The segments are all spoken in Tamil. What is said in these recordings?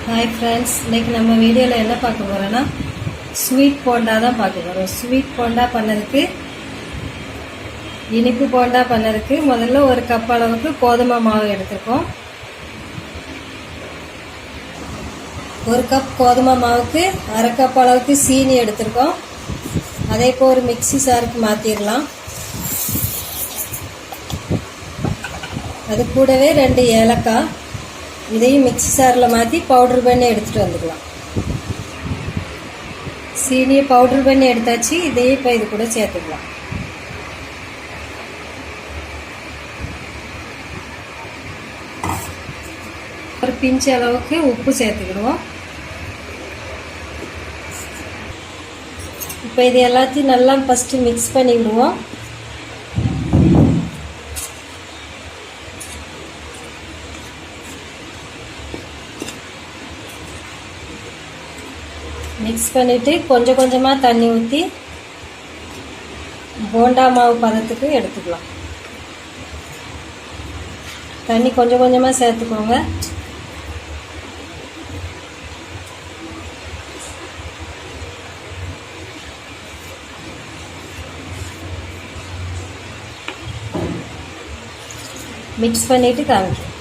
हाय फ्रेंड्स, इनके நம்ம வீடியோல என்ன பார்க்க போறோம்னா ஸ்வீட் போண்டா தான் பார்க்க போறோம். ஸ்வீட் போண்டா பண்ணதுக்கு இனிப்பு போண்டா பண்ணதுக்கு முதல்ல ஒரு கப் அளவுக்கு கோதுமை மாவு எடுத்துக்கோம். ஒரு கப் கோதுமை மாவுக்கு அரை கப் அளவுக்கு சீனி எடுத்துக்கோம். அதே போல ஒரு மிக்ஸி ஜாருக்கு மாத்திரலாம். அது கூடவே 2 ஏலக்காய் இதையும் மிக்ஸி ஜாரில் மாற்றி பவுடர் பண்ணி எடுத்துகிட்டு வந்துக்கலாம். சீனியை பவுடர் பண்ணி எடுத்தாச்சு. இதையும் இப்போ இது கூட சேர்த்துக்கலாம். ஒரு பிஞ்ச் அளவுக்கு உப்பு சேர்த்துக்கிடுவோம். இப்போ இது எல்லாத்தையும் நல்லா ஃபஸ்ட்டு மிக்ஸ் பண்ணி விடுவோம். மிக்ஸ் பண்ணிவிட்டு கொஞ்சம் கொஞ்சமாக தண்ணி ஊற்றி போண்டா மாவு பதத்துக்கு எடுத்துக்கலாம். தண்ணி கொஞ்சம் கொஞ்சமாக சேர்த்துக்கோங்க. மிக்ஸ் பண்ணிவிட்டு காமிக்கிறேன்.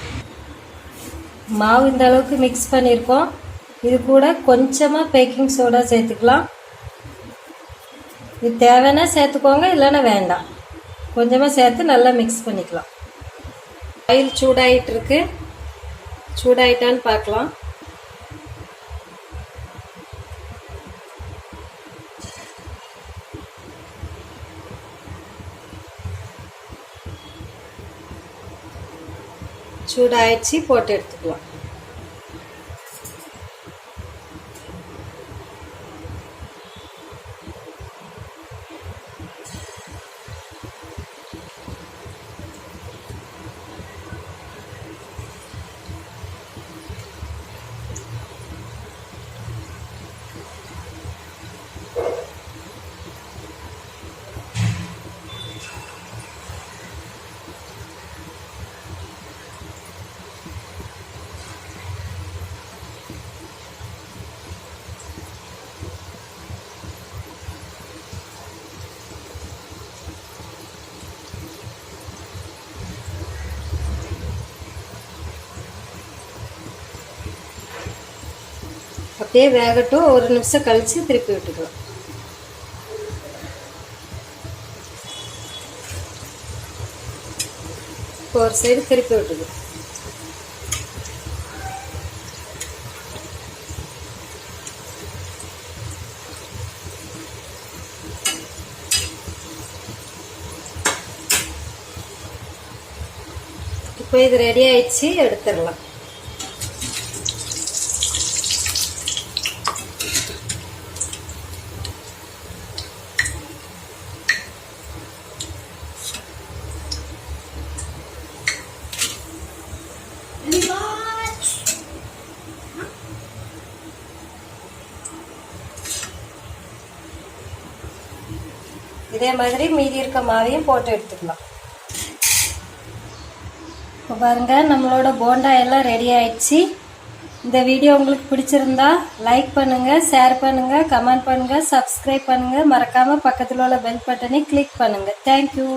மாவு இந்த அளவுக்கு மிக்ஸ் பண்ணியிருக்கோம். இது கூட கொஞ்சமாக பேக்கிங் சோடா சேர்த்துக்கலாம். இது தேவைன்னா சேர்த்துக்கோங்க, இல்லைன்னா வேண்டாம். கொஞ்சமாக சேர்த்து நல்லா மிக்ஸ் பண்ணிக்கலாம். ஆயில் சூடாகிட்டு இருக்கு. சூடாயிட்டான்னு பார்க்கலாம். சூடாயிடுச்சு, போட்டு எடுத்துக்கலாம். அப்படியே வேகட்டும். ஒரு நிமிஷம் கழிச்சு திருப்பி விட்டுக்கலாம். இப்போ ஒரு சைடு திருப்பி விட்டுக்கலாம். இப்போ இது ரெடி ஆயிடுச்சு, எடுத்துடலாம். இதே மாதிரி மீதி இருக்க மாவையும் போட்டு எடுத்துக்கலாம். இப்போ பாருங்க, நம்மளோட போண்டா எல்லாம் ரெடி ஆயிடுச்சு. இந்த வீடியோ உங்களுக்கு பிடிச்சிருந்தா லைக் பண்ணுங்க, ஷேர் பண்ணுங்க, கமெண்ட் பண்ணுங்க, சப்ஸ்கிரைப் பண்ணுங்க. மறக்காம பக்கத்தில் உள்ள பெல் பட்டனை கிளிக் பண்ணுங்க. தேங்க்யூ.